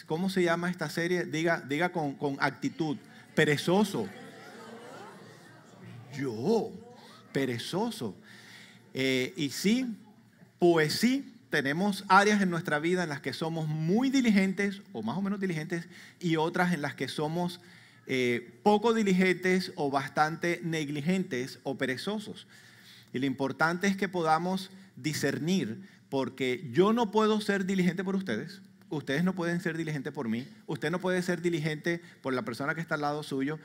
¿Cómo se llama esta serie? Diga con actitud. Perezoso. Yo, perezoso. Y sí, pues sí, tenemos áreas en nuestra vida en las que somos muy diligentes o más o menos diligentes y otras en las que somos poco diligentes o bastante negligentes o perezosos. Y lo importante es que podamos discernir, porque yo no puedo ser diligente por ustedes. Ustedes no pueden ser diligentes por mí. Usted no puede ser diligente por la persona que está al lado suyo.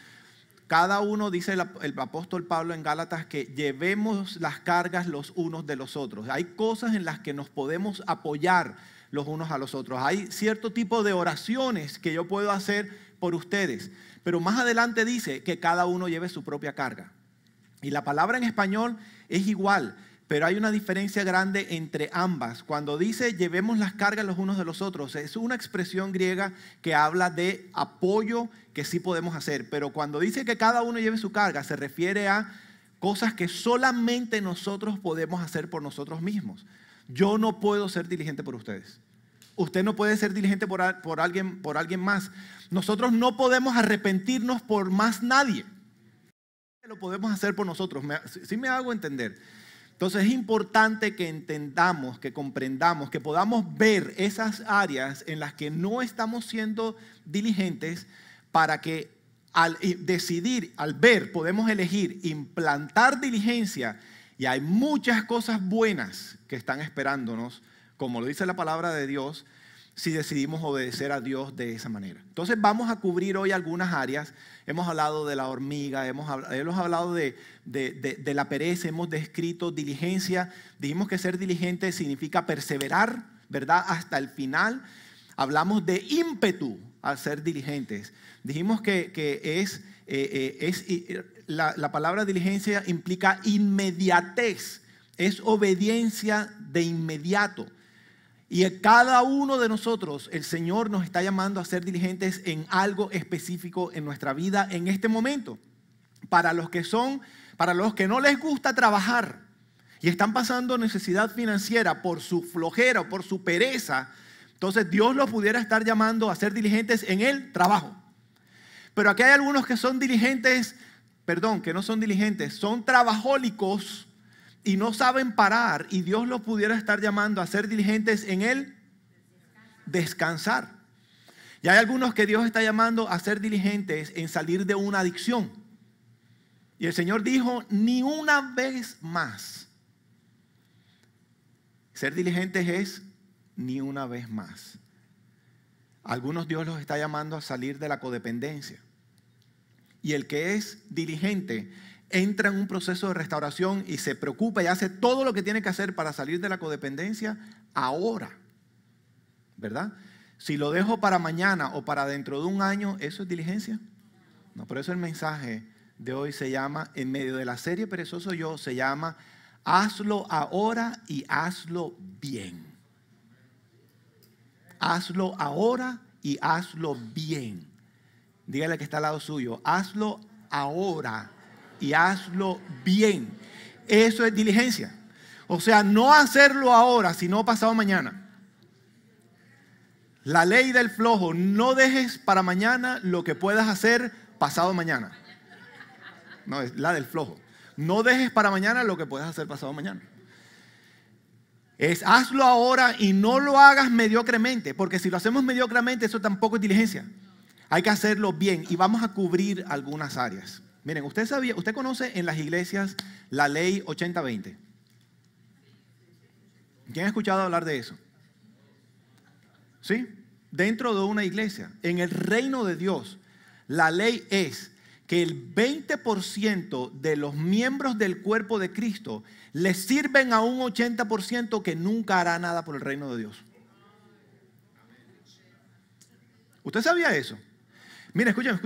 Cada uno, dice el apóstol Pablo en Gálatas, que llevemos las cargas los unos de los otros. Hay cosas en las que nos podemos apoyar los unos a los otros. Hay cierto tipo de oraciones que yo puedo hacer por ustedes. Pero más adelante dice que cada uno lleve su propia carga. Y la palabra en español es igual, pero hay una diferencia grande entre ambas. Cuando dice llevemos las cargas los unos de los otros, es una expresión griega que habla de apoyo que sí podemos hacer. Pero cuando dice que cada uno lleve su carga, se refiere a cosas que solamente nosotros podemos hacer por nosotros mismos. Yo no puedo ser diligente por ustedes. Usted no puede ser diligente por alguien más. Nosotros no podemos arrepentirnos por más nadie. Lo podemos hacer por nosotros. ¿Sí me hago entender? Entonces es importante que entendamos, que comprendamos, que podamos ver esas áreas en las que no estamos siendo diligentes, para que al decidir, al ver, podemos elegir implantar diligencia. Y hay muchas cosas buenas que están esperándonos, como lo dice la palabra de Dios, si decidimos obedecer a Dios de esa manera. Entonces vamos a cubrir hoy algunas áreas. Hemos hablado de la hormiga, hemos hablado de la pereza, hemos descrito diligencia. Dijimos que ser diligente significa perseverar, ¿verdad? Hasta el final. Hablamos de ímpetu al ser diligentes. Dijimos que la palabra diligencia implica inmediatez, es obediencia de inmediato. Y a cada uno de nosotros, el Señor nos está llamando a ser diligentes en algo específico en nuestra vida en este momento. Para los que no les gusta trabajar y están pasando necesidad financiera por su flojera o por su pereza, entonces Dios los pudiera estar llamando a ser diligentes en el trabajo. Pero aquí hay algunos que son diligentes, que no son diligentes, son trabajólicos y no saben parar, y Dios los pudiera estar llamando a ser diligentes en el descansar. Y hay algunos que Dios está llamando a ser diligentes en salir de una adicción. Y el Señor dijo, ni una vez más. Ser diligentes es ni una vez más. Algunos Dios los está llamando a salir de la codependencia. Y el que es diligente entra en un proceso de restauración y se preocupa y hace todo lo que tiene que hacer para salir de la codependencia ahora, ¿verdad? Si lo dejo para mañana o para dentro de un año, ¿eso es diligencia? No, por eso el mensaje de hoy se llama, en medio de la serie Perezoso Yo, se llama hazlo ahora y hazlo bien. Hazlo ahora y hazlo bien. Dígale que está al lado suyo, hazlo ahora y hazlo bien. Eso es diligencia. O sea, no hacerlo ahora, sino pasado mañana. La ley del flojo, no dejes para mañana lo que puedas hacer pasado mañana. No, es la del flojo. No dejes para mañana lo que puedas hacer pasado mañana. Es hazlo ahora y no lo hagas mediocremente, porque si lo hacemos mediocremente, eso tampoco es diligencia. Hay que hacerlo bien y vamos a cubrir algunas áreas. Miren, usted conoce en las iglesias la ley 80-20. ¿Quién ha escuchado hablar de eso? ¿Sí? Dentro de una iglesia, en el reino de Dios, la ley es que el 20% de los miembros del cuerpo de Cristo le sirven a un 80% que nunca hará nada por el reino de Dios. ¿Usted sabía eso? Mira, escúchame.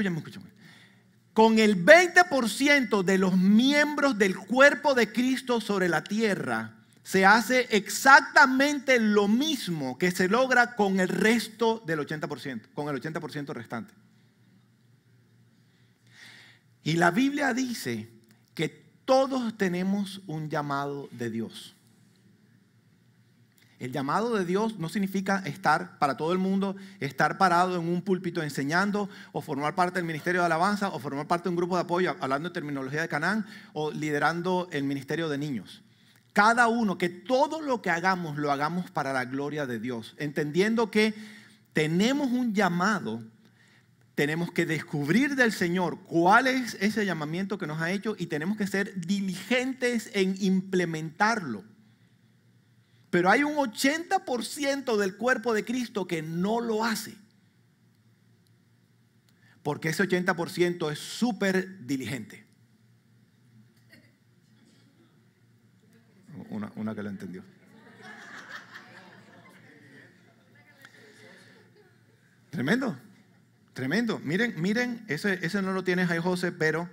Con el 20% de los miembros del cuerpo de Cristo sobre la tierra, se hace exactamente lo mismo que se logra con el resto del 80%, con el 80% restante. Y la Biblia dice que todos tenemos un llamado de Dios. El llamado de Dios no significa estar para todo el mundo, estar parado en un púlpito enseñando o formar parte del ministerio de alabanza o formar parte de un grupo de apoyo hablando de terminología de Canaán o liderando el ministerio de niños. Cada uno, que todo lo que hagamos lo hagamos para la gloria de Dios, entendiendo que tenemos un llamado. Tenemos que descubrir del Señor cuál es ese llamamiento que nos ha hecho y tenemos que ser diligentes en implementarlo. Pero hay un 80% del cuerpo de Cristo que no lo hace. Porque ese 80% es súper diligente. Una que lo entendió. Tremendo. Tremendo. Miren, ese no lo tienes ahí, José, pero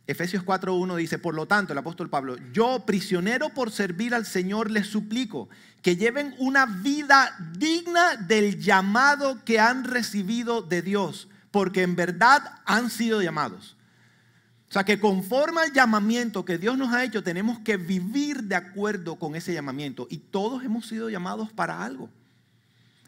Efesios 4:1 dice, por lo tanto, el apóstol Pablo, yo, prisionero por servir al Señor, les suplico que lleven una vida digna del llamado que han recibido de Dios, porque en verdad han sido llamados. O sea, que conforme al llamamiento que Dios nos ha hecho, tenemos que vivir de acuerdo con ese llamamiento. Y todos hemos sido llamados para algo.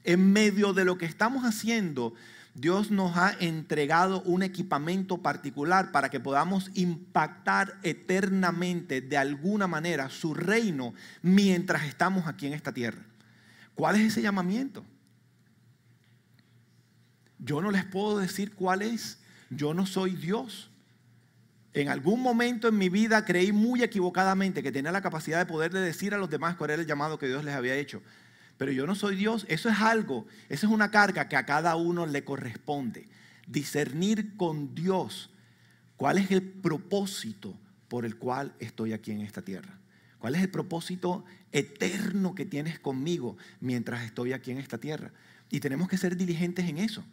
En medio de lo que estamos haciendo, Dios nos ha entregado un equipamiento particular para que podamos impactar eternamente de alguna manera su reino mientras estamos aquí en esta tierra. ¿Cuál es ese llamamiento? Yo no les puedo decir cuál es. Yo no soy Dios. En algún momento en mi vida creí muy equivocadamente que tenía la capacidad de poderle decir a los demás cuál era el llamado que Dios les había hecho. Pero yo no soy Dios, eso es algo, eso es una carga que a cada uno le corresponde. Discernir con Dios cuál es el propósito por el cual estoy aquí en esta tierra. ¿Cuál es el propósito eterno que tienes conmigo mientras estoy aquí en esta tierra? Y tenemos que ser diligentes en eso.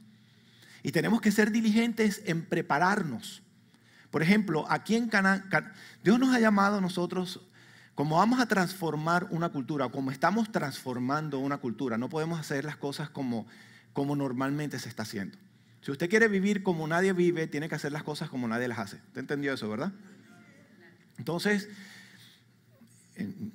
Y tenemos que ser diligentes en prepararnos. Por ejemplo, aquí en Canaán, Dios nos ha llamado a nosotros. Como vamos a transformar una cultura, como estamos transformando una cultura, no podemos hacer las cosas como normalmente se está haciendo. Si usted quiere vivir como nadie vive, tiene que hacer las cosas como nadie las hace. ¿Usted entendió eso, verdad? Entonces,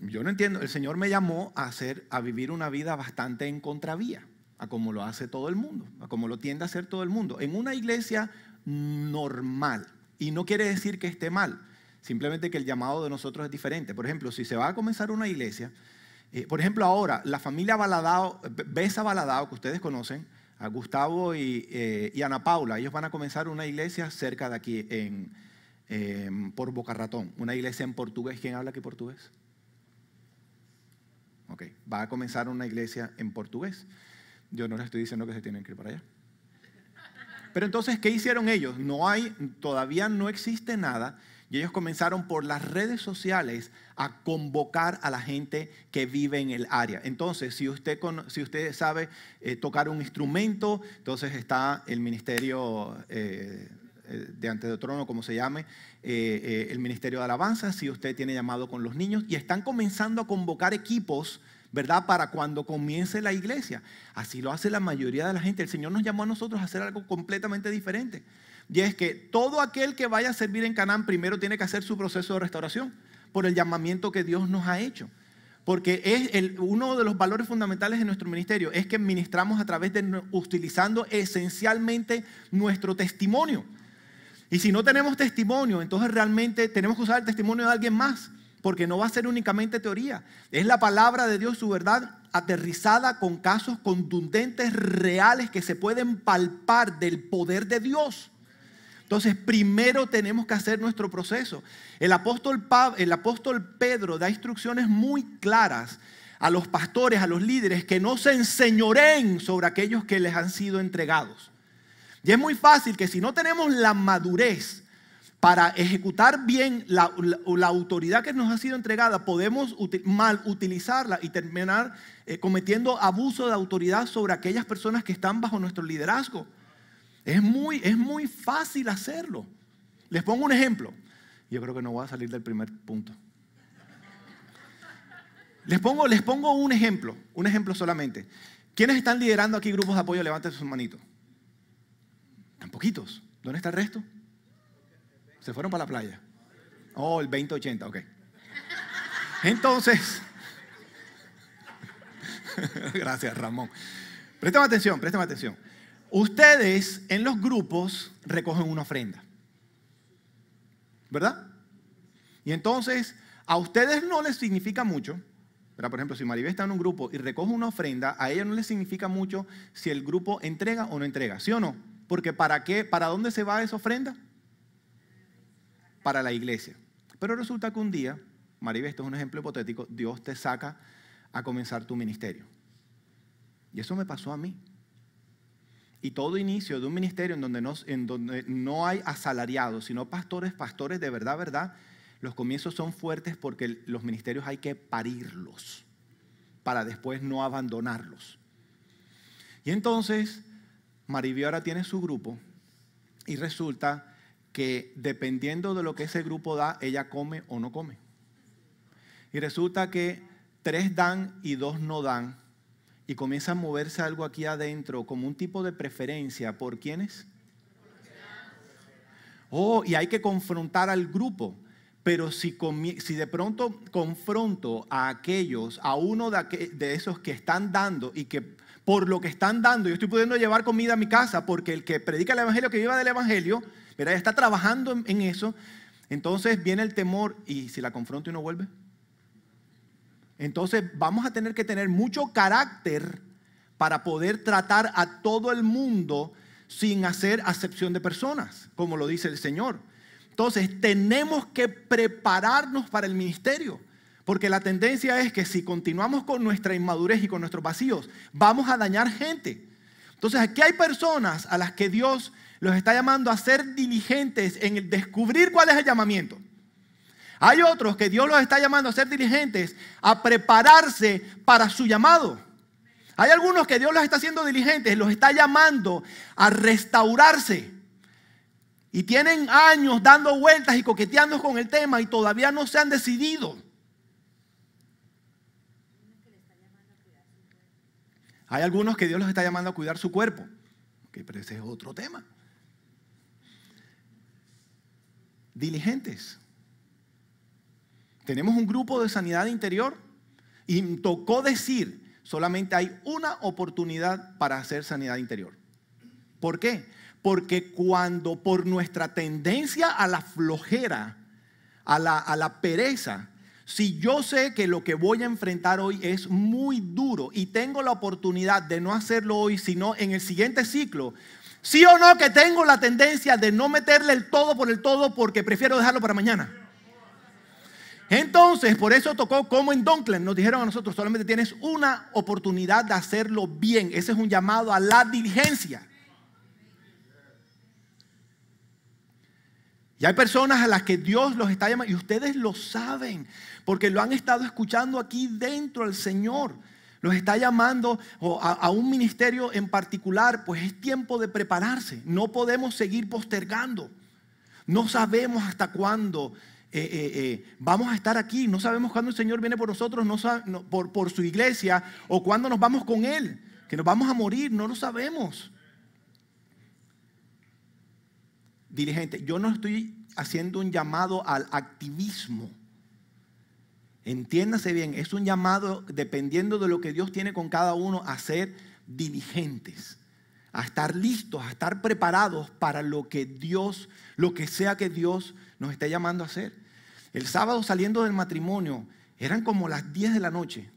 yo no entiendo. El Señor me llamó a vivir una vida bastante en contravía, a como lo hace todo el mundo, a como lo tiende a hacer todo el mundo. En una iglesia normal. Y no quiere decir que esté mal. Simplemente que el llamado de nosotros es diferente. Por ejemplo, si se va a comenzar una iglesia, por ejemplo ahora, la familia Baladao, Besa Baladao, que ustedes conocen, a Gustavo y Ana Paula, ellos van a comenzar una iglesia cerca de aquí, por Boca Ratón, una iglesia en portugués. ¿Quién habla aquí portugués? Ok, va a comenzar una iglesia en portugués. Yo no les estoy diciendo que se tienen que ir para allá. Pero entonces, ¿qué hicieron ellos? Todavía no existe nada. Y ellos comenzaron por las redes sociales a convocar a la gente que vive en el área. Entonces, si usted sabe tocar un instrumento, entonces está el ministerio de ante de trono, como se llame, el ministerio de alabanza, si usted tiene llamado con los niños. Y están comenzando a convocar equipos, ¿verdad? Para cuando comience la iglesia. Así lo hace la mayoría de la gente. El Señor nos llamó a nosotros a hacer algo completamente diferente. Y es que todo aquel que vaya a servir en Canaán primero tiene que hacer su proceso de restauración por el llamamiento que Dios nos ha hecho. Porque es uno de los valores fundamentales de nuestro ministerio es que ministramos a través de utilizando esencialmente nuestro testimonio. Y si no tenemos testimonio, entonces realmente tenemos que usar el testimonio de alguien más, porque no va a ser únicamente teoría. Es la palabra de Dios, su verdad, aterrizada con casos contundentes, reales, que se pueden palpar del poder de Dios. Entonces, primero tenemos que hacer nuestro proceso. El apóstol Pedro da instrucciones muy claras a los pastores, a los líderes, que no se enseñoreen sobre aquellos que les han sido entregados. Y es muy fácil que si no tenemos la madurez para ejecutar bien la autoridad que nos ha sido entregada, podemos mal utilizarla y terminar cometiendo abuso de autoridad sobre aquellas personas que están bajo nuestro liderazgo. Es muy fácil hacerlo. Les pongo un ejemplo. Yo creo que no voy a salir del primer punto. Les pongo un ejemplo solamente. ¿Quiénes están liderando aquí grupos de apoyo? Levanten sus manitos. Tan poquitos. ¿Dónde está el resto? Se fueron para la playa. Oh, el 2080, ok. Entonces, Gracias, Ramón. Préstame atención, préstame atención. Ustedes en los grupos recogen una ofrenda, ¿verdad? Y entonces, a ustedes no les significa mucho, ¿verdad? Por ejemplo, si Maribel está en un grupo y recoge una ofrenda, a ella no les significa mucho si el grupo entrega o no entrega, ¿sí o no? Porque ¿para qué? ¿Para dónde se va esa ofrenda? Para la iglesia. Pero resulta que un día, Maribel, esto es un ejemplo hipotético, Dios te saca a comenzar tu ministerio. Y eso me pasó a mí. Y todo inicio de un ministerio en donde no hay asalariados, sino pastores de verdad, los comienzos son fuertes porque los ministerios hay que parirlos para después no abandonarlos. Y entonces, Maribel ahora tiene su grupo y resulta que dependiendo de lo que ese grupo da, ella come o no come. Y resulta que 3 dan y 2 no dan. Y comienza a moverse algo aquí adentro, como un tipo de preferencia. ¿Por quiénes? Oh, y hay que confrontar al grupo. Pero si de pronto confronto a aquellos, a uno de esos que están dando y que por lo que están dando, yo estoy pudiendo llevar comida a mi casa porque el que predica el evangelio, que viva del evangelio, ¿verdad? Está trabajando en eso. Entonces viene el temor y si la confronto y no vuelve. Entonces vamos a tener que tener mucho carácter para poder tratar a todo el mundo sin hacer acepción de personas, como lo dice el Señor. Entonces tenemos que prepararnos para el ministerio, porque la tendencia es que si continuamos con nuestra inmadurez y con nuestros vacíos, vamos a dañar gente. Entonces aquí hay personas a las que Dios los está llamando a ser diligentes en el descubrir cuál es el llamamiento. Hay otros que Dios los está llamando a ser diligentes, a prepararse para su llamado. Hay algunos que Dios los está haciendo diligentes, los está llamando a restaurarse. Y tienen años dando vueltas y coqueteando con el tema y todavía no se han decidido. Hay algunos que Dios los está llamando a cuidar su cuerpo. Okay, pero ese es otro tema. Diligentes. Tenemos un grupo de sanidad interior y tocó decir, solamente hay una oportunidad para hacer sanidad interior. ¿Por qué? Porque cuando por nuestra tendencia a la flojera, a la pereza, si yo sé que lo que voy a enfrentar hoy es muy duro y tengo la oportunidad de no hacerlo hoy, sino en el siguiente ciclo, sí o no que tengo la tendencia de no meterle el todo por el todo porque prefiero dejarlo para mañana. Entonces, por eso tocó como en Dunkland, nos dijeron a nosotros, solamente tienes una oportunidad de hacerlo bien. Ese es un llamado a la diligencia. Y hay personas a las que Dios los está llamando, y ustedes lo saben, porque lo han estado escuchando aquí dentro del Señor. Los está llamando a un ministerio en particular, pues es tiempo de prepararse. No podemos seguir postergando. No sabemos hasta cuándo vamos a estar aquí. No sabemos cuándo el Señor viene por nosotros, por su iglesia, o cuándo nos vamos con Él, que nos vamos a morir, no lo sabemos. Diligente, yo no estoy haciendo un llamado al activismo. Entiéndase bien, es un llamado dependiendo de lo que Dios tiene con cada uno a ser diligentes, a estar listos, a estar preparados para lo que sea que Dios nos esté llamando a hacer. El sábado saliendo del matrimonio, eran como las 10 de la noche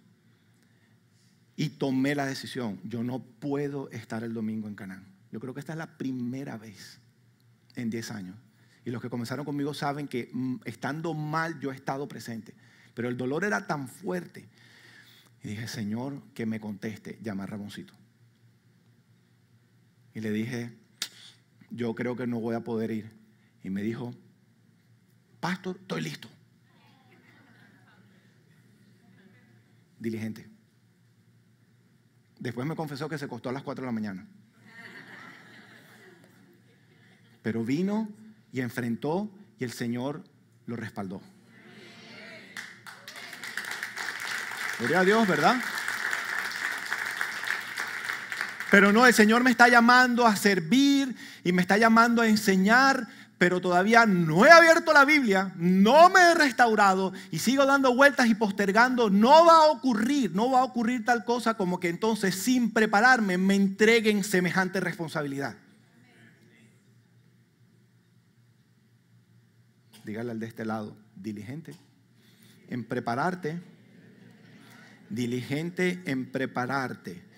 y tomé la decisión, yo no puedo estar el domingo en Canaán. Yo creo que esta es la primera vez en 10 años. Y los que comenzaron conmigo saben que estando mal yo he estado presente. Pero el dolor era tan fuerte. Y dije, Señor, que me conteste. Llamé a Ramoncito. Y le dije, yo creo que no voy a poder ir. Y me dijo, pastor, estoy listo. Diligente. Después me confesó que se acostó a las 4 de la mañana. Pero vino y enfrentó y el Señor lo respaldó. Gloria a Dios, ¿verdad? Pero no, el Señor me está llamando a servir y me está llamando a enseñar pero todavía no he abierto la Biblia, no me he restaurado y sigo dando vueltas y postergando, no va a ocurrir tal cosa como que entonces sin prepararme me entreguen semejante responsabilidad. Dígale al de este lado, diligente en prepararte, diligente en prepararte.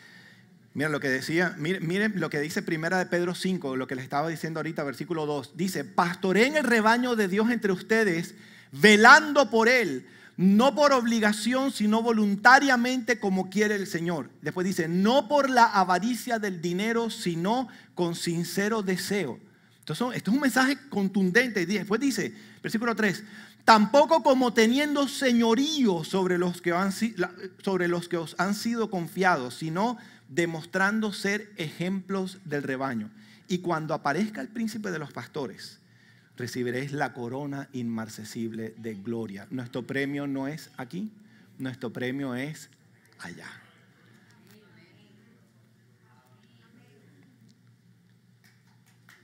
Mira lo que decía, miren lo que dice Primera de Pedro 5, lo que les estaba diciendo ahorita, versículo 2. Dice, pastoreen el rebaño de Dios entre ustedes, velando por él, no por obligación, sino voluntariamente como quiere el Señor. Después dice, no por la avaricia del dinero, sino con sincero deseo. Entonces, esto es un mensaje contundente. Después dice, versículo 3, tampoco como teniendo señorío sobre los que os han sido confiados, sino demostrando ser ejemplos del rebaño. Y cuando aparezca el príncipe de los pastores, recibiréis la corona inmarcesible de gloria. Nuestro premio no es aquí, nuestro premio es allá.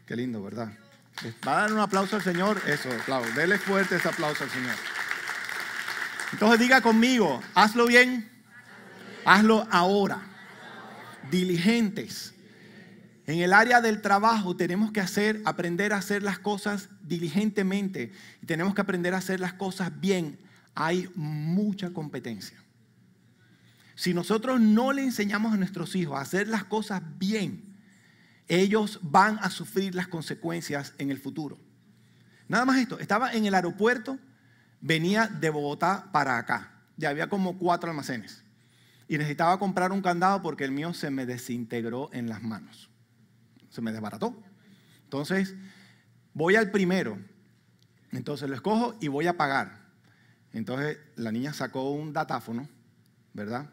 Qué lindo, ¿verdad? ¿Va a dar un aplauso al Señor? Eso, aplauso. Dele fuerte ese aplauso al Señor. Entonces diga conmigo, hazlo bien, hazlo ahora. Diligentes. En el área del trabajo tenemos que aprender a hacer las cosas diligentemente y tenemos que aprender a hacer las cosas bien. Hay mucha competencia. Si nosotros no le enseñamos a nuestros hijos a hacer las cosas bien, ellos van a sufrir las consecuencias en el futuro. Nada más esto, estaba en el aeropuerto, venía de Bogotá para acá. Ya había como 4 almacenes. Y necesitaba comprar un candado porque el mío se me desintegró en las manos. Se me desbarató. Entonces, voy al primero. Entonces lo escojo y voy a pagar. Entonces, la niña sacó un datáfono, ¿verdad?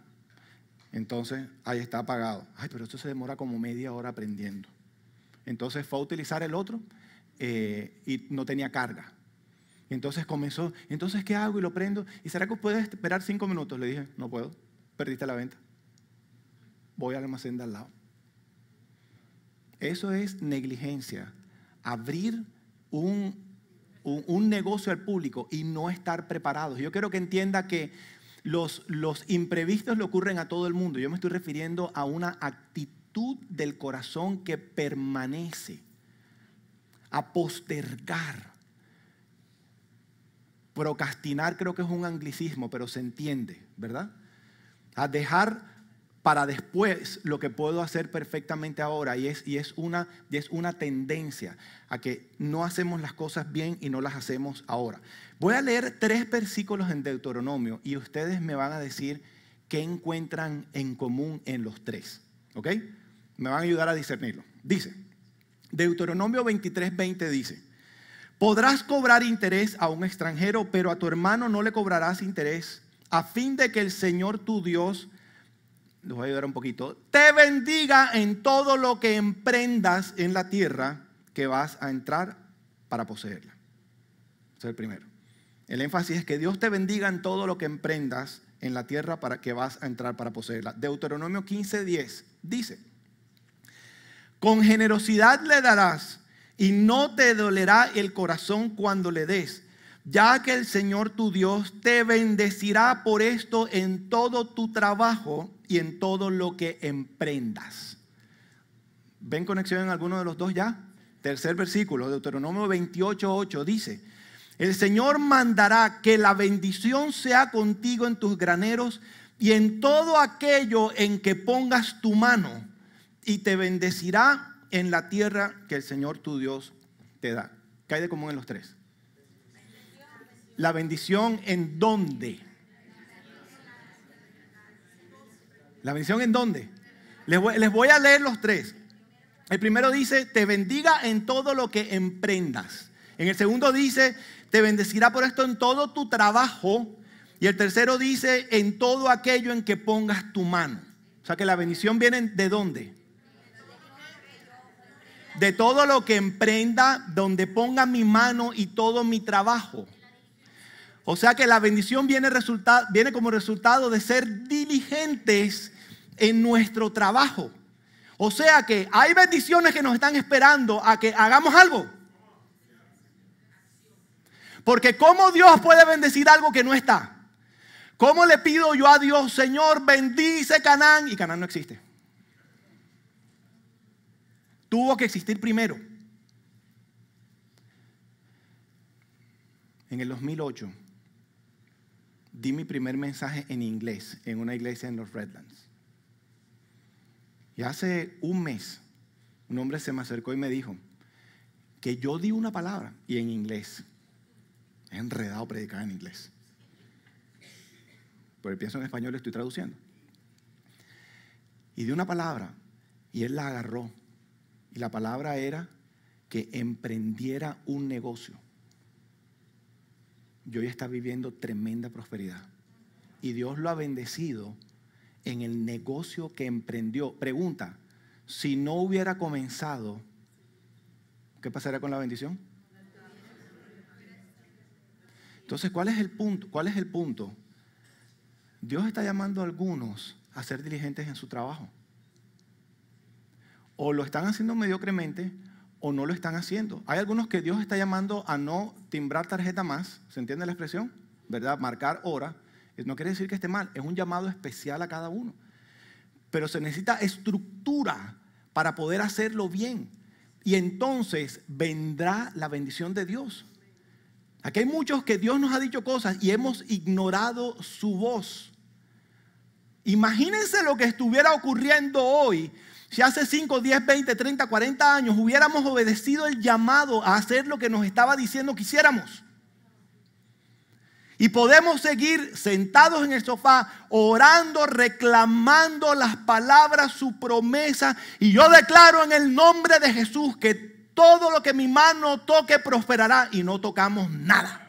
Entonces, ahí está pagado. Ay, pero esto se demora como media hora aprendiendo. Entonces, fue a utilizar el otro y no tenía carga. Entonces comenzó, entonces, ¿qué hago? Y lo prendo. ¿Y será que puedes esperar 5 minutos? Le dije, no puedo. Perdiste la venta. Voy al almacén de al lado. Eso es negligencia. Abrir un negocio al público y no estar preparados. Yo quiero que entienda que los imprevistos le ocurren a todo el mundo. Yo me estoy refiriendo a una actitud del corazón que permanece. A postergar. Procrastinar creo que es un anglicismo, pero se entiende, ¿verdad? A dejar para después lo que puedo hacer perfectamente ahora. Y es una tendencia a que no hacemos las cosas bien y no las hacemos ahora. Voy a leer 3 versículos en Deuteronomio y ustedes me van a decir qué encuentran en común en los 3. ¿Ok? Me van a ayudar a discernirlo. Dice, Deuteronomio 23:20 dice, podrás cobrar interés a un extranjero, pero a tu hermano no le cobrarás interés, a fin de que el Señor tu Dios, les voy a ayudar un poquito, te bendiga en todo lo que emprendas en la tierra que vas a entrar para poseerla. Ese es el primero. El énfasis es que Dios te bendiga en todo lo que emprendas en la tierra para que vas a entrar para poseerla. Deuteronomio 15:10 dice, con generosidad le darás y no te dolerá el corazón cuando le des, ya que el Señor tu Dios te bendecirá por esto en todo tu trabajo y en todo lo que emprendas. ¿Ven conexión en alguno de los dos ya? Tercer versículo, Deuteronomio 28:8 dice, el Señor mandará que la bendición sea contigo en tus graneros y en todo aquello en que pongas tu mano, y te bendecirá en la tierra que el Señor tu Dios te da. ¿Qué hay de común en los 3? La bendición ¿en dónde? ¿La bendición en dónde? Les voy a leer los 3. El primero dice, te bendiga en todo lo que emprendas. En el segundo dice, te bendecirá por esto en todo tu trabajo. Y el tercero dice, en todo aquello en que pongas tu mano. O sea que la bendición viene ¿de dónde? De todo lo que emprenda, donde ponga mi mano y todo mi trabajo. O sea que la bendición viene como resultado de ser diligentes en nuestro trabajo. O sea que hay bendiciones que nos están esperando a que hagamos algo. Porque ¿cómo Dios puede bendecir algo que no está? ¿Cómo le pido yo a Dios, Señor, bendice Canaán? Y Canaán no existe. Tuvo que existir primero. En el 2008 di mi primer mensaje en inglés en una iglesia en los Redlands. Y hace un mes un hombre se me acercó y me dijo que yo di una palabra y en inglés. Es enredado predicar en inglés. Pero pienso en español y estoy traduciendo. Y di una palabra y él la agarró. Y la palabra era que emprendiera un negocio. Y hoy está viviendo tremenda prosperidad. Y Dios lo ha bendecido en el negocio que emprendió. Pregunta, si no hubiera comenzado, ¿qué pasaría con la bendición? Entonces, ¿cuál es el punto? ¿Cuál es el punto? Dios está llamando a algunos a ser diligentes en su trabajo. O lo están haciendo mediocremente o no lo están haciendo. Hay algunos que Dios está llamando a no timbrar tarjeta más. ¿Se entiende la expresión? ¿Verdad? Marcar hora. No quiere decir que esté mal. Es un llamado especial a cada uno. Pero se necesita estructura para poder hacerlo bien. Y entonces vendrá la bendición de Dios. Aquí hay muchos que Dios nos ha dicho cosas y hemos ignorado su voz. Imagínense lo que estuviera ocurriendo hoy si hace 5, 10, 20, 30, 40 años hubiéramos obedecido el llamado a hacer lo que nos estaba diciendo que hiciéramos. Y podemos seguir sentados en el sofá, orando, reclamando las palabras, su promesa. Y yo declaro en el nombre de Jesús que todo lo que mi mano toque prosperará. Y no tocamos nada.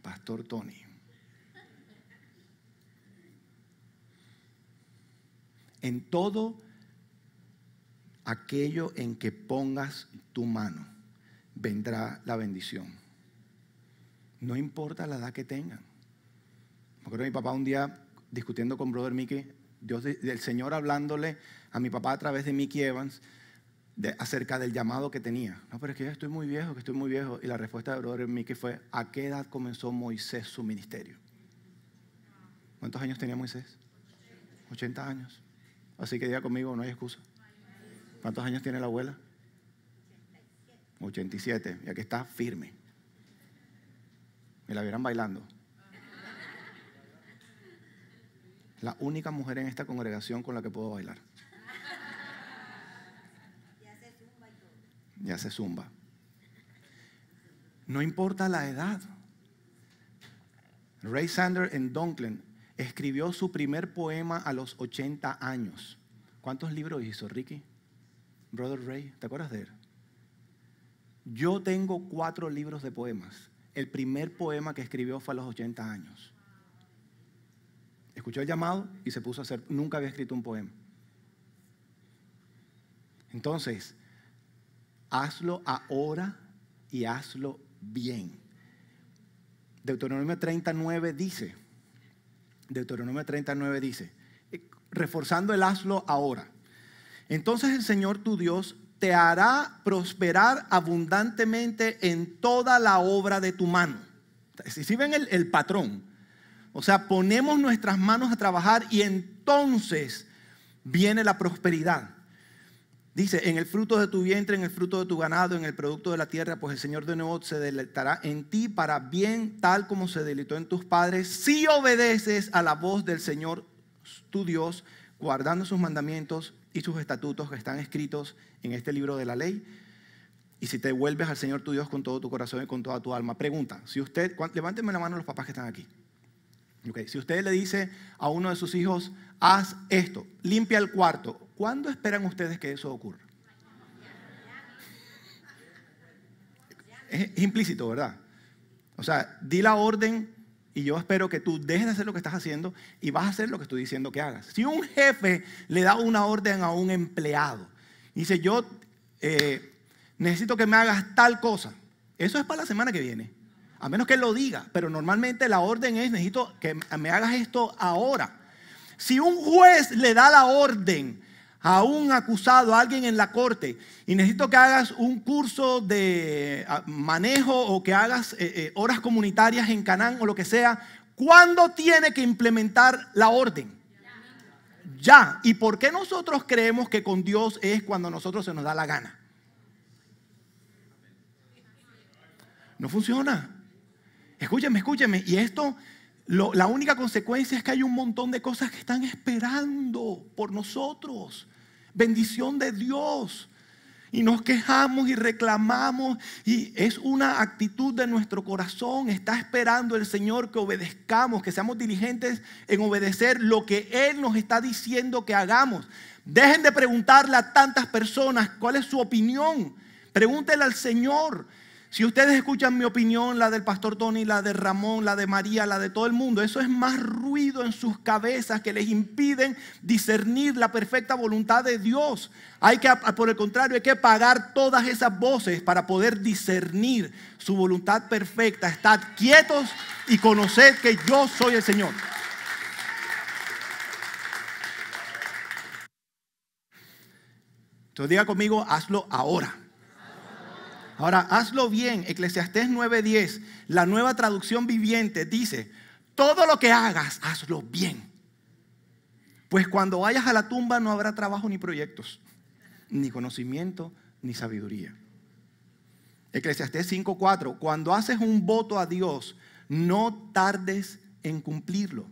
Pastor Tony. En todo aquello en que pongas tu mano, vendrá la bendición. No importa la edad que tengan. Me acuerdo de mi papá un día discutiendo con Brother Mickey, el Señor hablándole a mi papá a través de Mickey Evans acerca del llamado que tenía. No, pero es que ya estoy muy viejo, que estoy muy viejo. Y la respuesta de Brother Mickey fue: ¿a qué edad comenzó Moisés su ministerio? ¿Cuántos años tenía Moisés? 80 años. Así que diga conmigo, no hay excusa. ¿Cuántos años tiene la abuela? 87. Y aquí está firme. Me la vieran bailando. La única mujer en esta congregación con la que puedo bailar. Y hace zumba. No importa la edad. Ray Sander en Dunklin escribió su primer poema a los 80 años. ¿Cuántos libros hizo, Ricky? Brother Ray, ¿te acuerdas de él? Yo tengo 4 libros de poemas. El primer poema que escribió fue a los 80 años. Escuchó el llamado y se puso a hacer. Nunca había escrito un poema. Entonces, hazlo ahora y hazlo bien. Deuteronomio 39 dice, reforzando el hazlo ahora. Entonces el Señor tu Dios te hará prosperar abundantemente en toda la obra de tu mano. Si ven el patrón, o sea, ponemos nuestras manos a trabajar y entonces viene la prosperidad. Dice, en el fruto de tu vientre, en el fruto de tu ganado, en el producto de la tierra, pues el Señor de nuevo se deleitará en ti para bien, tal como se deleitó en tus padres, si obedeces a la voz del Señor tu Dios, guardando sus mandamientos y sus estatutos que están escritos en este libro de la ley. Y si te vuelves al Señor tu Dios con todo tu corazón y con toda tu alma. Pregunta, si usted, levántenme la mano los papás que están aquí. Okay. Si usted le dice a uno de sus hijos, haz esto, limpia el cuarto, ¿cuándo esperan ustedes que eso ocurra? Es implícito, ¿verdad? O sea, di la orden y yo espero que tú dejes de hacer lo que estás haciendo y vas a hacer lo que estoy diciendo que hagas. Si un jefe le da una orden a un empleado y dice, yo necesito que me hagas tal cosa, eso es para la semana que viene. A menos que él lo diga, pero normalmente la orden es, necesito que me hagas esto ahora. Si un juez le da la orden a un acusado, a alguien en la corte, y necesito que hagas un curso de manejo o que hagas horas comunitarias en Canaán o lo que sea, ¿cuándo tiene que implementar la orden? Ya. ¿Y por qué nosotros creemos que con Dios es cuando a nosotros se nos da la gana? No funciona. Escúcheme. Y esto, la única consecuencia es que hay un montón de cosas que están esperando por nosotros. Bendición de Dios. Y nos quejamos y reclamamos. Y es una actitud de nuestro corazón. Está esperando el Señor que obedezcamos, que seamos diligentes en obedecer lo que Él nos está diciendo que hagamos. Dejen de preguntarle a tantas personas cuál es su opinión. Pregúntenle al Señor. Si ustedes escuchan mi opinión, la del pastor Tony, la de Ramón, la de María, la de todo el mundo, eso es más ruido en sus cabezas que les impiden discernir la perfecta voluntad de Dios. Por el contrario, hay que apagar todas esas voces para poder discernir su voluntad perfecta. Estad quietos y conoced que yo soy el Señor. Entonces diga conmigo, hazlo ahora. Ahora, hazlo bien. Eclesiastés 9:10, la Nueva Traducción Viviente, dice: todo lo que hagas, hazlo bien. Pues cuando vayas a la tumba no habrá trabajo ni proyectos, ni conocimiento, ni sabiduría. Eclesiastés 5:4, cuando haces un voto a Dios, no tardes en cumplirlo.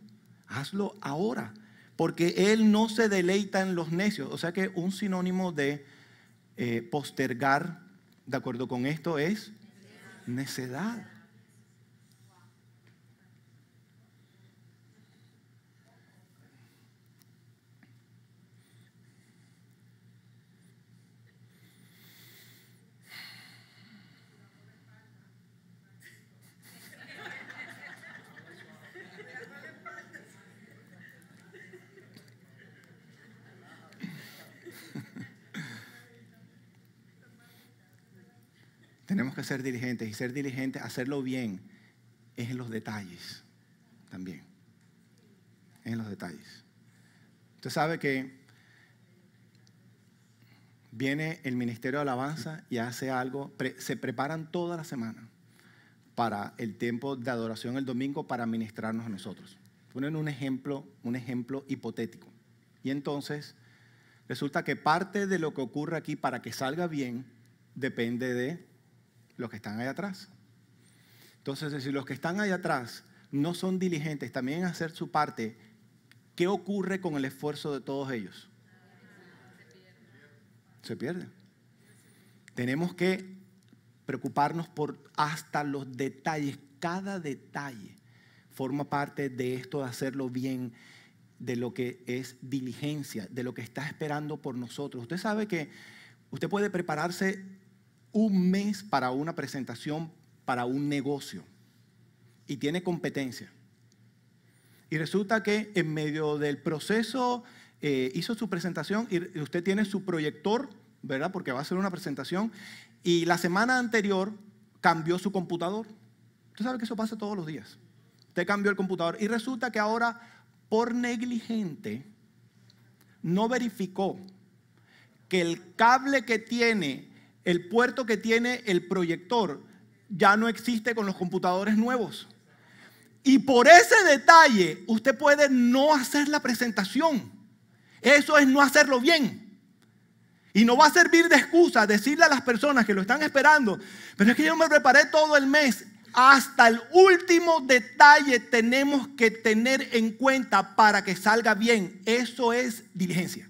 Hazlo ahora, porque Él no se deleita en los necios. O sea que un sinónimo de postergar, de acuerdo con esto, es necedad. Tenemos que ser diligentes, y ser diligentes, hacerlo bien, es en los detalles también. Es en los detalles. Usted sabe que viene el Ministerio de Alabanza y hace algo, se preparan toda la semana para el tiempo de adoración el domingo para ministrarnos a nosotros. Ponen un ejemplo hipotético. Y entonces resulta que parte de lo que ocurre aquí para que salga bien depende de los que están allá atrás. Entonces, si los que están allá atrás no son diligentes también en hacer su parte, ¿qué ocurre con el esfuerzo de todos ellos? Se pierde. Tenemos que preocuparnos por hasta los detalles. Cada detalle forma parte de esto de hacerlo bien, de lo que es diligencia, de lo que está esperando por nosotros. Usted sabe que usted puede prepararse un mes para una presentación, para un negocio, y tiene competencia. Y resulta que en medio del proceso hizo su presentación y usted tiene su proyector, ¿verdad? Porque va a hacer una presentación, y la semana anterior cambió su computador. Usted sabe que eso pasa todos los días. Usted cambió el computador y resulta que ahora, por negligente, no verificó que el cable que tiene, el puerto que tiene el proyector, ya no existe con los computadores nuevos. Y por ese detalle usted puede no hacer la presentación. Eso es no hacerlo bien. Y no va a servir de excusa decirle a las personas que lo están esperando: pero es que yo me preparé todo el mes. Hasta el último detalle tenemos que tener en cuenta para que salga bien. Eso es diligencia.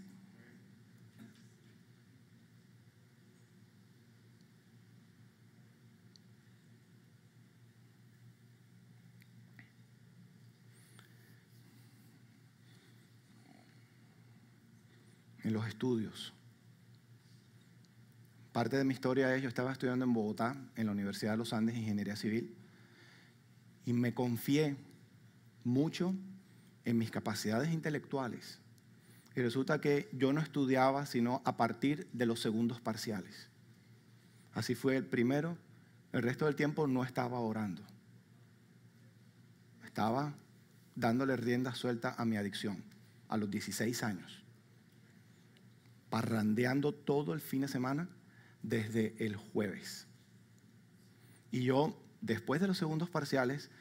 En los estudios. Parte de mi historia es: yo estaba estudiando en Bogotá, en la Universidad de los Andes, Ingeniería Civil, y me confié mucho en mis capacidades intelectuales. Y resulta que yo no estudiaba sino a partir de los segundos parciales. Así fue el primero. El resto del tiempo no estaba orando. Estaba dándole rienda suelta a mi adicción, a los 16 años, parrandeando todo el fin de semana desde el jueves. Y yo, después de los segundos parciales,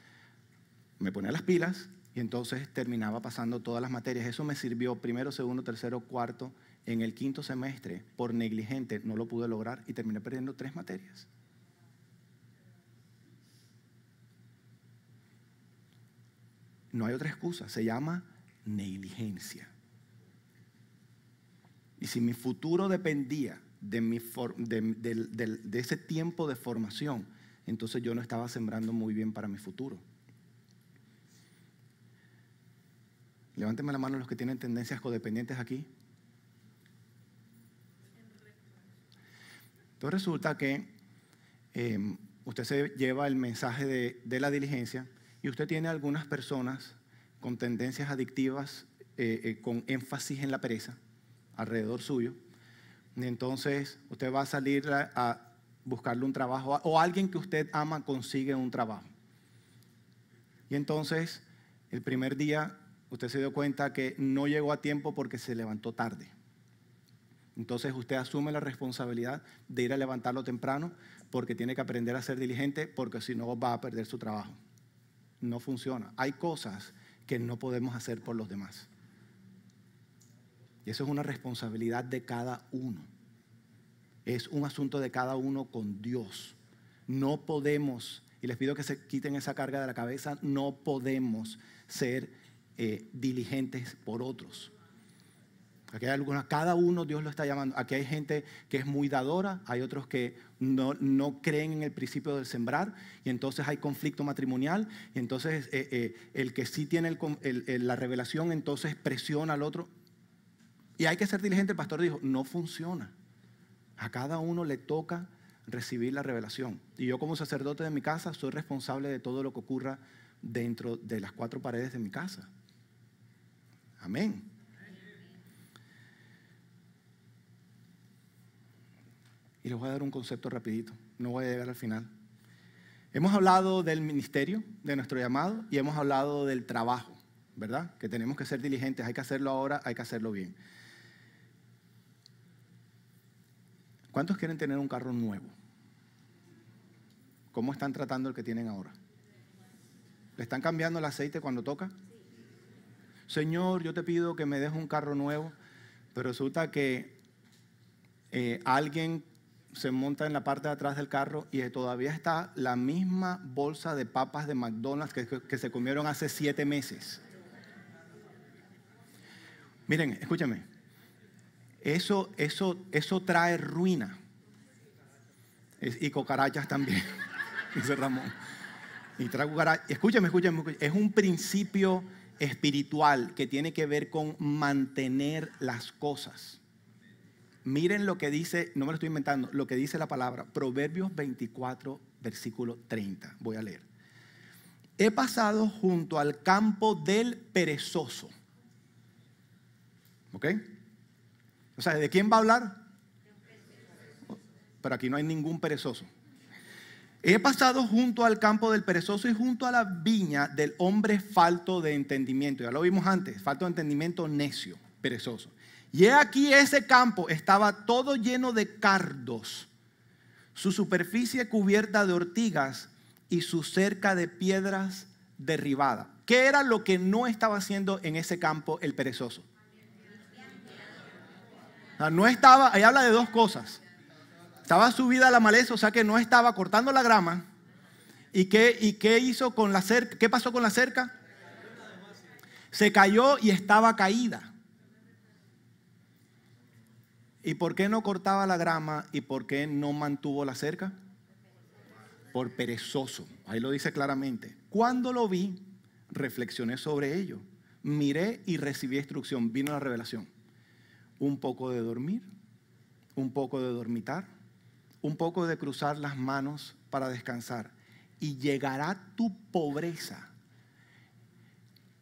me ponía las pilas y entonces terminaba pasando todas las materias. Eso me sirvió primero, segundo, tercero, cuarto. En el quinto semestre, por negligente, no lo pude lograr y terminé perdiendo 3 materias. No hay otra excusa, se llama negligencia. Y si mi futuro dependía de ese tiempo de formación, entonces yo no estaba sembrando muy bien para mi futuro. Levánteme la mano los que tienen tendencias codependientes aquí. Entonces resulta que usted se lleva el mensaje de la diligencia y usted tiene algunas personas con tendencias adictivas, con énfasis en la pereza, alrededor suyo. Y entonces usted va a salir a buscarle un trabajo o alguien que usted ama consigue un trabajo. Y entonces el primer día usted se dio cuenta que no llegó a tiempo porque se levantó tarde. Entonces usted asume la responsabilidad de ir a levantarlo temprano porque tiene que aprender a ser diligente, porque si no va a perder su trabajo. No funciona. Hay cosas que no podemos hacer por los demás. Y eso es una responsabilidad de cada uno. Es un asunto de cada uno con Dios. No podemos, y les pido que se quiten esa carga de la cabeza, no podemos ser diligentes por otros. Aquí hay algunas, cada uno Dios lo está llamando. Aquí hay gente que es muy dadora, hay otros que no creen en el principio del sembrar, y entonces hay conflicto matrimonial, y entonces el que sí tiene la revelación, entonces presiona al otro. Y hay que ser diligente. El pastor dijo, no funciona. A cada uno le toca recibir la revelación. Y yo como sacerdote de mi casa soy responsable de todo lo que ocurra dentro de las 4 paredes de mi casa. Amén. Y les voy a dar un concepto rapidito, no voy a llegar al final. Hemos hablado del ministerio, de nuestro llamado, y hemos hablado del trabajo, ¿verdad? Que tenemos que ser diligentes, hay que hacerlo ahora, hay que hacerlo bien. ¿Cuántos quieren tener un carro nuevo? ¿Cómo están tratando el que tienen ahora? ¿Le están cambiando el aceite cuando toca? Señor, yo te pido que me des un carro nuevo, pero resulta que alguien se monta en la parte de atrás del carro y todavía está la misma bolsa de papas de McDonald's que se comieron hace 7 meses. Miren, escúchame. Eso trae ruina. Y cucarachas también, dice Ramón. Y trae cucarachas. Escúchame. Es un principio espiritual que tiene que ver con mantener las cosas. Miren lo que dice, no me lo estoy inventando, lo que dice la palabra, Proverbios 24, versículo 30. Voy a leer. He pasado junto al campo del perezoso. ¿Ok? O sea, ¿de quién va a hablar? Pero aquí no hay ningún perezoso. He pasado junto al campo del perezoso y junto a la viña del hombre falto de entendimiento. Ya lo vimos antes, falto de entendimiento, necio, perezoso. Y he aquí ese campo estaba todo lleno de cardos, su superficie cubierta de ortigas y su cerca de piedras derribada. ¿Qué era lo que no estaba haciendo en ese campo el perezoso? No estaba, ahí habla de 2 cosas. Estaba subida a la maleza, o sea que no estaba cortando la grama. ¿Y qué hizo con la cerca? ¿Qué pasó con la cerca? Se cayó y estaba caída. ¿Y por qué no cortaba la grama y por qué no mantuvo la cerca? Por perezoso. Ahí lo dice claramente. Cuando lo vi, reflexioné sobre ello. Miré y recibí instrucción. Vino la revelación. Un poco de dormir, un poco de dormitar, un poco de cruzar las manos para descansar. Y llegará tu pobreza.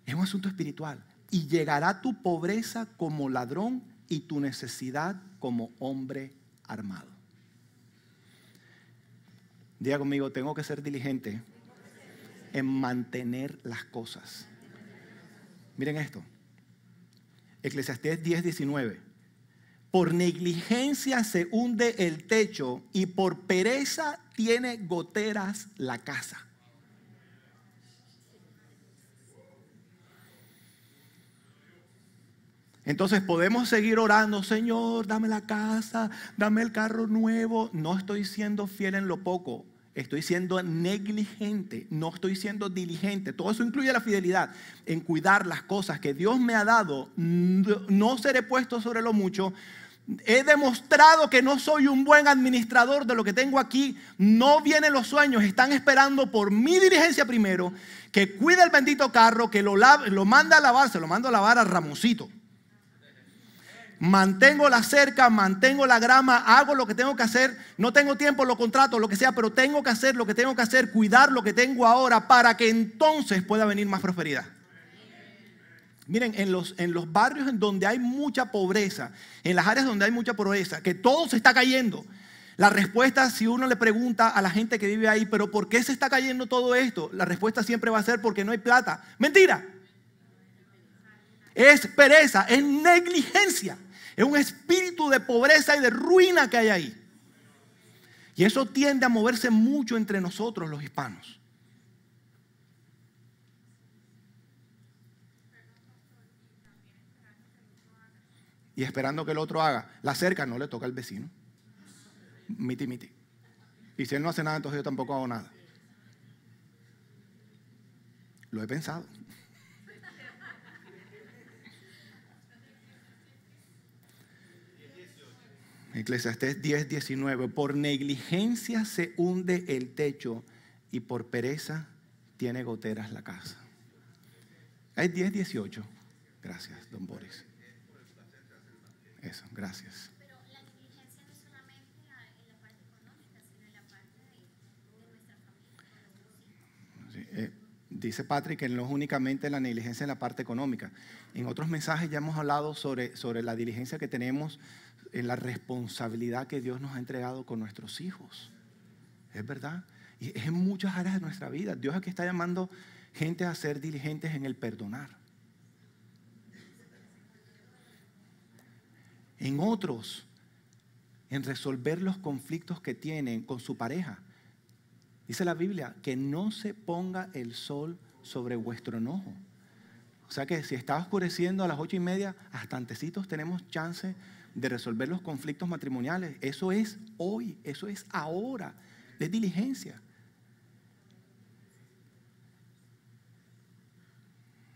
Es un asunto espiritual. Y llegará tu pobreza como ladrón y tu necesidad como hombre armado. Diga conmigo, tengo que ser diligente en mantener las cosas. Miren esto. Eclesiastés 10:19. Por negligencia se hunde el techo y por pereza tiene goteras la casa. Entonces podemos seguir orando, Señor, dame la casa, dame el carro nuevo. No estoy siendo fiel en lo poco, estoy siendo negligente, no estoy siendo diligente. Todo eso incluye la fidelidad en cuidar las cosas que Dios me ha dado. No seré puesto sobre lo mucho. He demostrado que no soy un buen administrador de lo que tengo aquí. No vienen los sueños, están esperando por mi diligencia primero, que cuide el bendito carro, que lo manda a lavar, se lo mando a lavar a Ramosito. Mantengo la cerca, mantengo la grama, hago lo que tengo que hacer. No tengo tiempo, lo contrato, lo que sea, pero tengo que hacer lo que tengo que hacer, cuidar lo que tengo ahora para que entonces pueda venir más prosperidad. Miren, en los barrios en donde hay mucha pobreza, en las áreas donde hay mucha pobreza, que todo se está cayendo. La respuesta, si uno le pregunta a la gente que vive ahí, pero ¿por qué se está cayendo todo esto? La respuesta siempre va a ser porque no hay plata. Mentira. Es pereza, es negligencia. Es un espíritu de pobreza y de ruina que hay ahí. Y eso tiende a moverse mucho entre nosotros los hispanos. Y esperando que el otro haga. La cerca no le toca al vecino. Miti, miti. Y si él no hace nada, entonces yo tampoco hago nada. Lo he pensado. Eclesiastés 10:19. Por negligencia se hunde el techo y por pereza tiene goteras la casa. Es 10:18. Gracias, don Boris. Eso, gracias. Pero la negligencia no es solamente en la parte económica, sino en la parte de nuestra familia. Sí, dice Patrick que no es únicamente la negligencia en la parte económica. En otros mensajes ya hemos hablado sobre la diligencia que tenemos en la responsabilidad que Dios nos ha entregado con nuestros hijos. Es verdad. Y es en muchas áreas de nuestra vida. Dios aquí está llamando gente a ser diligentes en el perdonar. En otros, en resolver los conflictos que tienen con su pareja. Dice la Biblia que no se ponga el sol sobre vuestro enojo. O sea que si está oscureciendo a las 8:30, hasta antecitos tenemos chance de resolver los conflictos matrimoniales. Eso es hoy, eso es ahora, es diligencia.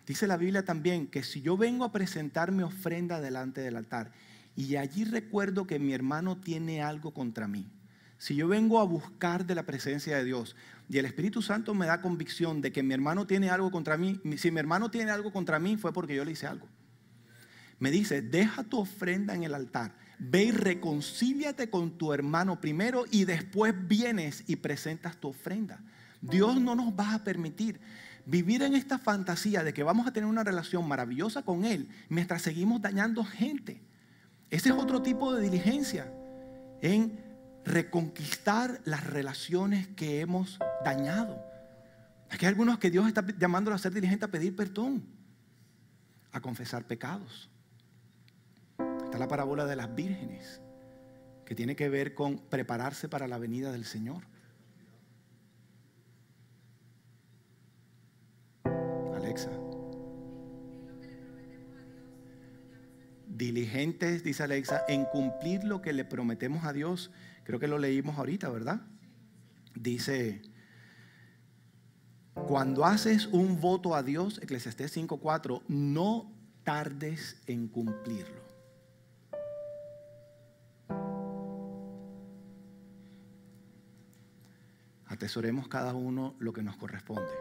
Dice la Biblia también que si yo vengo a presentar mi ofrenda delante del altar y allí recuerdo que mi hermano tiene algo contra mí, si yo vengo a buscar de la presencia de Dios y el Espíritu Santo me da convicción de que mi hermano tiene algo contra mí, si mi hermano tiene algo contra mí fue porque yo le hice algo. Me dice, deja tu ofrenda en el altar, ve y reconcíliate con tu hermano primero y después vienes y presentas tu ofrenda. Dios no nos va a permitir vivir en esta fantasía de que vamos a tener una relación maravillosa con Él mientras seguimos dañando gente. Ese es otro tipo de diligencia en reconquistar las relaciones que hemos dañado. Aquí hay algunos que Dios está llamándolos a ser diligentes, a pedir perdón, a confesar pecados. Está la parábola de las vírgenes, que tiene que ver con prepararse para la venida del Señor. Alexa. Diligentes, dice Alexa, en cumplir lo que le prometemos a Dios. Creo que lo leímos ahorita, ¿verdad? Dice, cuando haces un voto a Dios, Eclesiastés 5:4, no tardes en cumplirlo. Atesoremos cada uno lo que nos corresponde.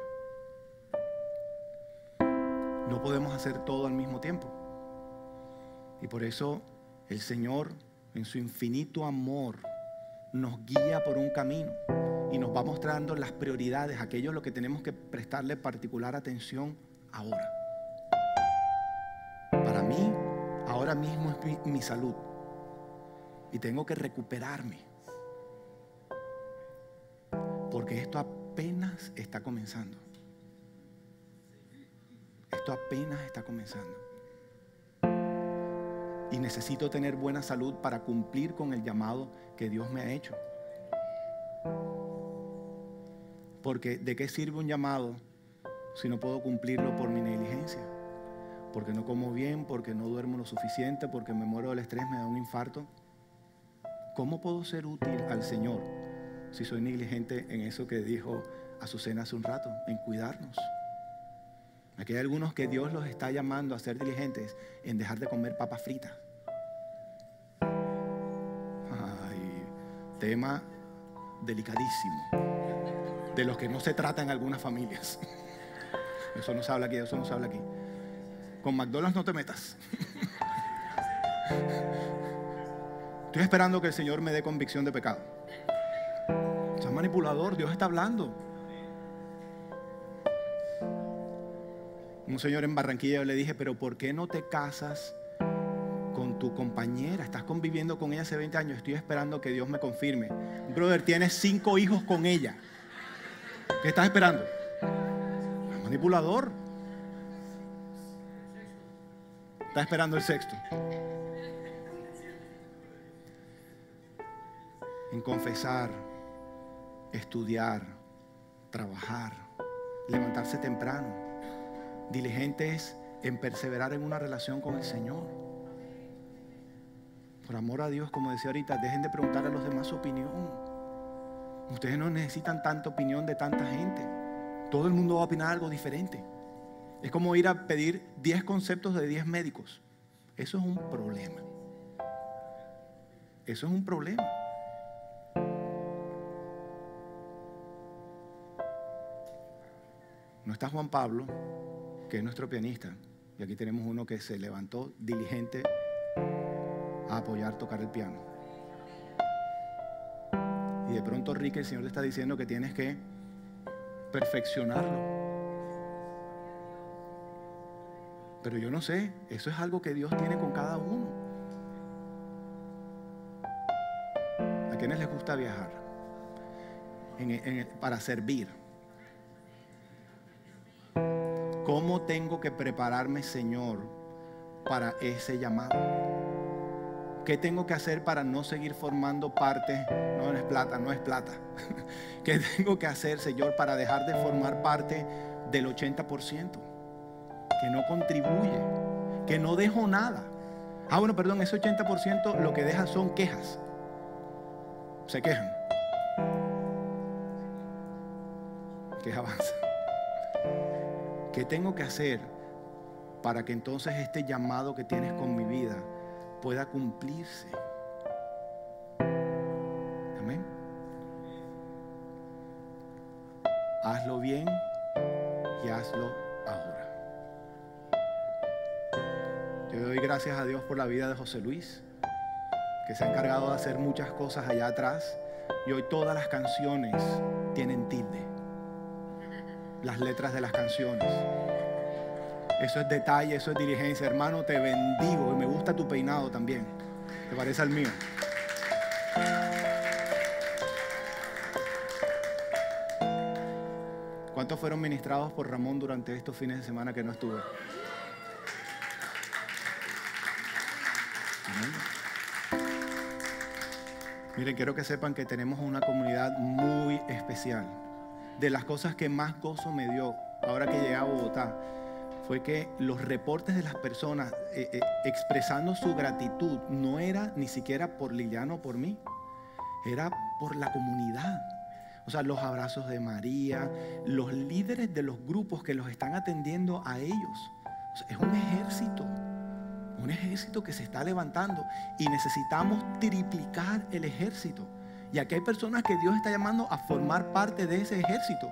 No podemos hacer todo al mismo tiempo. Y por eso el Señor, en su infinito amor, nos guía por un camino y nos va mostrando las prioridades, aquello a lo que tenemos que prestarle particular atención ahora. Para mí, ahora mismo es mi salud y tengo que recuperarme, porque esto apenas está comenzando. Esto apenas está comenzando. y necesito tener buena salud para cumplir con el llamado que Dios me ha hecho. Porque ¿de qué sirve un llamado si no puedo cumplirlo por mi negligencia? Porque no como bien, porque no duermo lo suficiente, porque me muero del estrés, me da un infarto. ¿Cómo puedo ser útil al Señor si soy negligente en eso que dijo Azucena hace un rato, en cuidarnos? Aquí hay algunos que Dios los está llamando a ser diligentes en dejar de comer papas fritas. Ay, tema delicadísimo, de los que no se trata en algunas familias. Eso no se habla aquí, eso no se habla aquí. Con McDonald's no te metas. Estoy esperando que el Señor me dé convicción de pecado. Seas manipulador, Dios está hablando. Un señor en Barranquilla, yo le dije, pero ¿por qué no te casas con tu compañera? Estás conviviendo con ella hace 20 años. Estoy esperando que Dios me confirme. Brother, tienes 5 hijos con ella. ¿Qué estás esperando? Manipulador. Está esperando el sexto. En confesar, estudiar, trabajar, levantarse temprano, diligentes en perseverar en una relación con el Señor. Por amor a Dios, como decía ahorita, dejen de preguntar a los demás su opinión. Ustedes no necesitan tanta opinión de tanta gente. Todo el mundo va a opinar algo diferente. Es como ir a pedir 10 conceptos de 10 médicos. Eso es un problema. Eso es un problema. No está Juan Pablo, que es nuestro pianista, y aquí tenemos uno que se levantó diligente a apoyar tocar el piano. Y de pronto, Rick, el Señor te está diciendo que tienes que perfeccionarlo. Pero yo no sé, eso es algo que Dios tiene con cada uno. ¿A quiénes les gusta viajar? Para servir. ¿Cómo tengo que prepararme, Señor, para ese llamado? ¿Qué tengo que hacer para no seguir formando parte? No es plata, no es plata. ¿Qué tengo que hacer, Señor, para dejar de formar parte del 80%? Que no contribuye, que no dejo nada. Bueno, perdón, ese 80% lo que deja son quejas. Se quejan. Que avanza. ¿Qué tengo que hacer para que entonces este llamado que tienes con mi vida pueda cumplirse? Amén. Hazlo bien y hazlo ahora. Yo doy gracias a Dios por la vida de José Luis, que se ha encargado de hacer muchas cosas allá atrás, y hoy todas las canciones tienen tilde. Las letras de las canciones. Eso es detalle, eso es diligencia. Hermano, te bendigo y me gusta tu peinado también. ¿Te parece al mío? ¿Cuántos fueron ministrados por Ramón durante estos fines de semana que no estuve? Amén. Miren, quiero que sepan que tenemos una comunidad muy especial. De las cosas que más gozo me dio ahora que llegué a Bogotá fue que los reportes de las personas expresando su gratitud no era ni siquiera por Liliana o por mí, era por la comunidad. O sea, los abrazos de María, los líderes de los grupos que los están atendiendo a ellos. O sea, es un ejército que se está levantando y necesitamos triplicar el ejército. Y aquí hay personas que Dios está llamando a formar parte de ese ejército,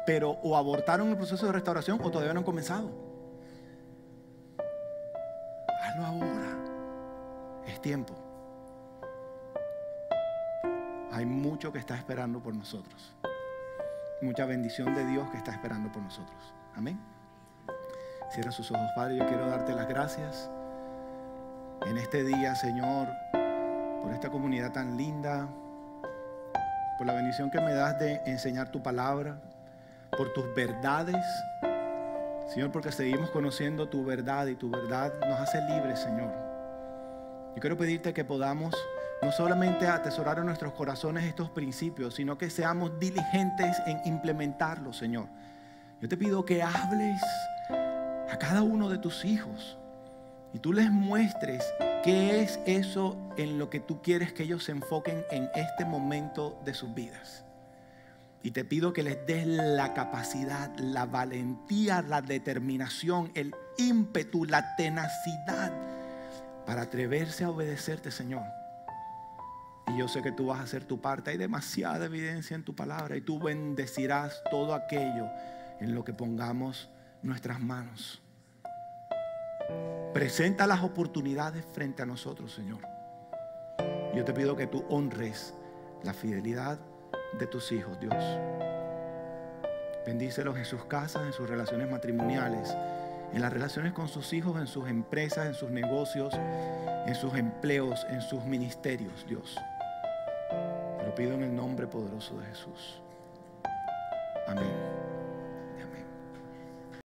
pero o abortaron el proceso de restauración o todavía no han comenzado. Hazlo ahora. Es tiempo. Hay mucho que está esperando por nosotros. Mucha bendición de Dios que está esperando por nosotros. Amén. Cierra sus ojos, Padre. Yo quiero darte las gracias en este día, Señor, por esta comunidad tan linda, por la bendición que me das de enseñar tu palabra, por tus verdades, Señor, porque seguimos conociendo tu verdad y tu verdad nos hace libres, Señor. Yo quiero pedirte que podamos no solamente atesorar en nuestros corazones estos principios, sino que seamos diligentes en implementarlos, Señor. Yo te pido que hables a cada uno de tus hijos y tú les muestres qué es eso en lo que tú quieres que ellos se enfoquen en este momento de sus vidas. Y te pido que les des la capacidad, la valentía, la determinación, el ímpetu, la tenacidad para atreverse a obedecerte, Señor. Y yo sé que tú vas a hacer tu parte. Hay demasiada evidencia en tu palabra y tú bendecirás todo aquello en lo que pongamos nuestras manos. Presenta las oportunidades frente a nosotros, Señor. Yo te pido que tú honres la fidelidad de tus hijos, Dios. Bendícelos en sus casas, en sus relaciones matrimoniales, en las relaciones con sus hijos, en sus empresas, en sus negocios, en sus empleos, en sus ministerios, Dios. Te lo pido en el nombre poderoso de Jesús. Amén.